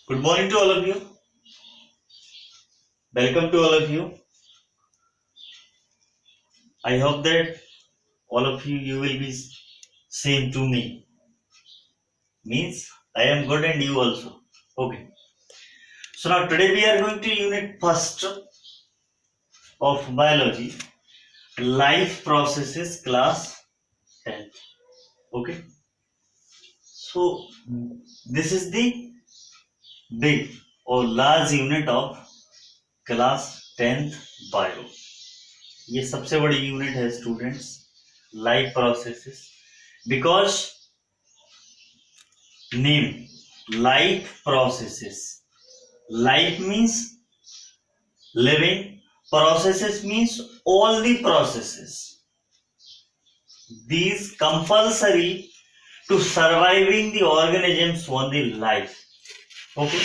Good morning to all of you. Welcome to all of you. I hope that all of you will be same to me. Means I am good and you also. Okay. So now today we are going to unit first of biology, life processes, class 10th. Okay. So this is the big or large unit of class 10th bio. ये सबसे बड़ी unit है students, life processes, because name life processes. Life means living, processes means all the processes. These compulsory to surviving the organisms on the life. Okay.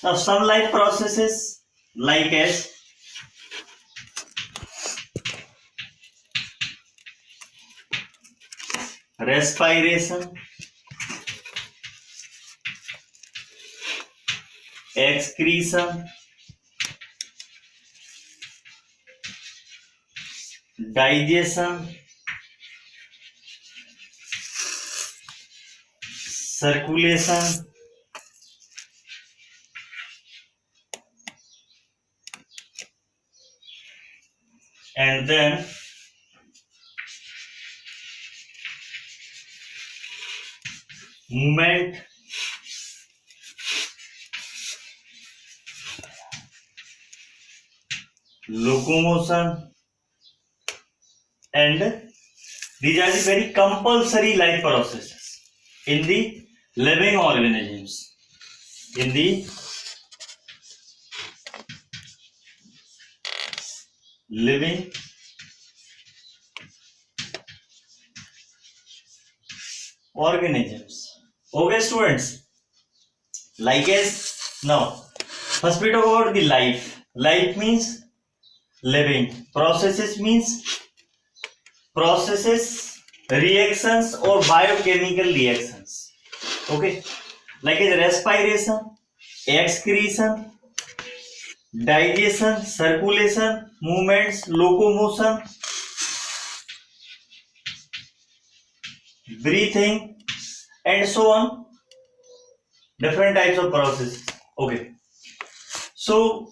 Now some life processes like as respiration, excretion, digestion, circulation, and then movement, locomotion, and these are the very compulsory life processes in the living organisms. In the living organisms. Okay, students. Like as now, first we talk about the life. Life means living. Processes means processes, reactions or biochemical reactions. Okay, like as respiration, excretion, digestion, circulation, movements, locomotion, breathing, and so on. Different types of processes. Okay, so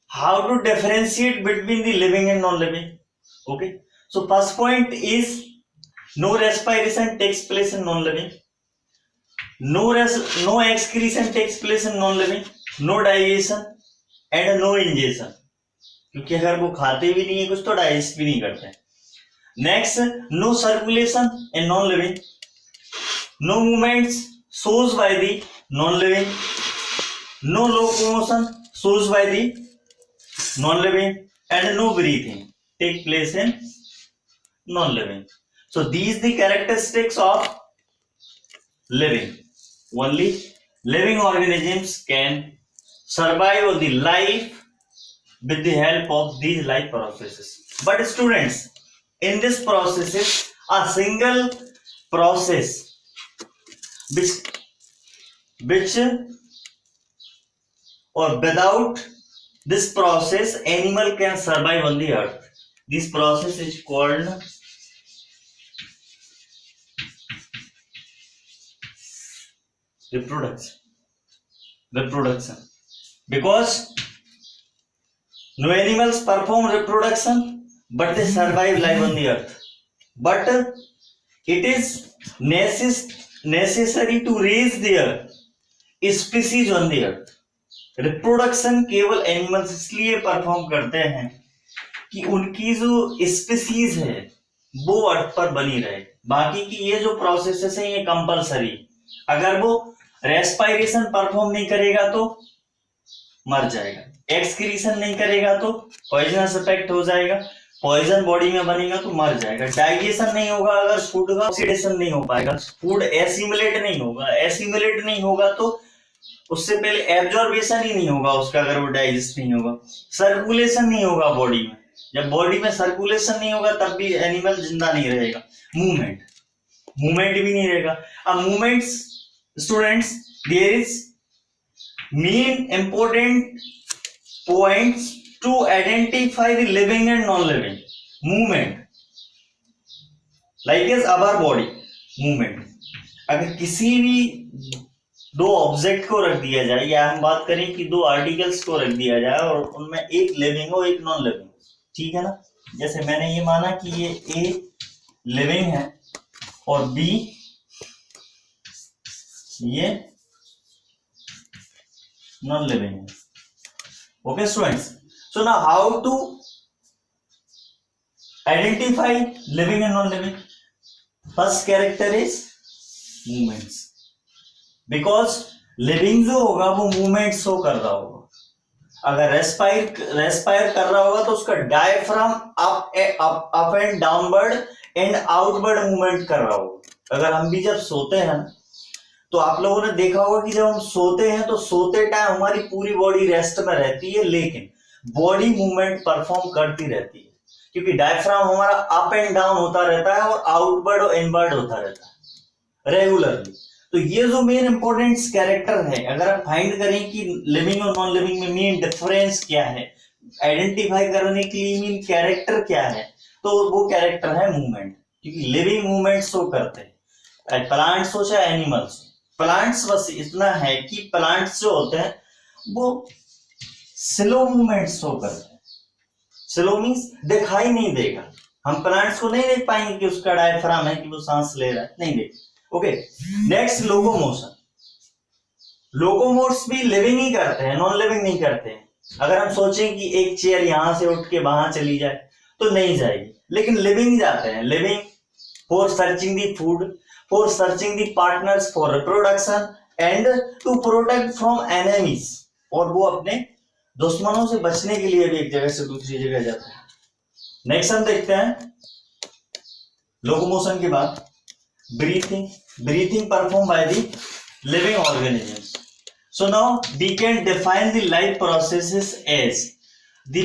how to differentiate between the living and non-living? Okay, so first point is no respiration takes place in non-living, no excretion takes place in non-living, no digestion and no ingestion, क्योंकि अगर वो खाते भी नहीं है कुछ तो digest भी नहीं करते हैं. Next, no circulation in non living, no movements shows by the non-living, no locomotion shows by the non-living, and no breathing take place in non-living. So these the characteristics of living. Only living organisms can survive the life with the help of these life processes. But students, in this processes, a single process which or without this process animal can survive on the earth. This process is called reproduction, because no animals perform reproduction but they survive life on the earth. But it is necessary to raise their species on the earth. Reproduction केवल animals इसलिए perform करते हैं कि उनकी जो species है वो अर्थ पर बनी रहे. बाकी की ये जो प्रोसेसेस हैं ये कंपलसरी. अगर वो रेस्पिरेशन परफॉर्म नहीं करेगा तो मर जाएगा, एक्सक्रीशन नहीं करेगा तो पॉइजनस इफेक्ट हो जाएगा, पॉइजन बॉडी में बनेगा तो मर जाएगा, डाइजेशन नहीं होगा, अगर फूड का ऑक्सीडेशन नहीं हो पाएगा, फूड एसिमुलेट नहीं होगा तो उससे पहले एब्जॉर्बेशन ही नहीं होगा उसका, अगर वो डाइजेस्ट नहीं होगा, सर्कुलेशन नहीं होगा बॉडी में, जब बॉडी में सर्कुलेशन नहीं होगा तब भी एनिमल जिंदा नहीं रहेगा. मूवमेंट भी नहीं रहेगा. अब movements students, there is main important points to identify the living and non living movement like is our body movement. अगर किसी भी दो ऑब्जेक्ट को रख दिया जाए, या हम बात करें कि दो आर्टिकल्स को रख दिया जाए और उनमें एक लिविंग हो एक नॉन लिविंग, ठीक है ना। जैसे मैंने ये माना कि ये ए लिविंग है और बी ये नॉन लिविंग है। Okay students, so now how to identify living and non living? First character is movements, because living जो होगा वो मूवमेंट शो कर रहा होगा। अगर रेस्पायर कर रहा होगा तो उसका diaphragm up and downward and outward movement कर रहा होगा। अगर हम भी जब सोते हैं तो आप लोगों ने देखा होगा कि जब हम सोते हैं तो सोते टाइम हमारी पूरी बॉडी रेस्ट में रहती है, लेकिन बॉडी मूवमेंट परफॉर्म करती रहती है, क्योंकि डायफ्राम हमारा अप एंड डाउन होता रहता है और आउटवर्ड और इनवर्ड होता रहता है रेगुलरली। तो ये जो मेन इंपॉर्टेंट कैरेक्टर है, अगर आप फाइंड करें कि लिविंग और नॉन लिविंग में मेन डिफरेंस क्या है, आइडेंटिफाई करने के लिए मेन कैरेक्टर क्या है, तो वो कैरेक्टर है मूवमेंट, क्योंकि लिविंग मूवमेंट शो करते हैं, प्लांट्स हो चाहे एनिमल्स। प्लांट्स बस इतना है कि प्लांट्स जो होते हैं वो स्लो मूवमेंट शो करते हैं। स्लो मीन्स दिखाई नहीं देगा, हम प्लांट्स को नहीं देख पाएंगे कि उसका डायफ्राम है कि वो सांस ले रहा है, नहीं देख। Okay, next locomotion. लोकोमोट्स भी लिविंग ही करते हैं, नॉन लिविंग नहीं करते हैं। अगर हम सोचें कि एक चेयर यहां से उठ के वहां चली जाए तो नहीं जाएगी, लेकिन लिविंग जाते हैं। Living for searching the food, for searching the partners, for reproduction and to protect from enemies, और वो अपने दुश्मनों से बचने के लिए भी एक जगह से दूसरी जगह जाते हैं। नेक्स्ट हम देखते हैं लोकोमोशन के बाद breathing. Breathing perform by the living organisms. So now we can define the life processes as the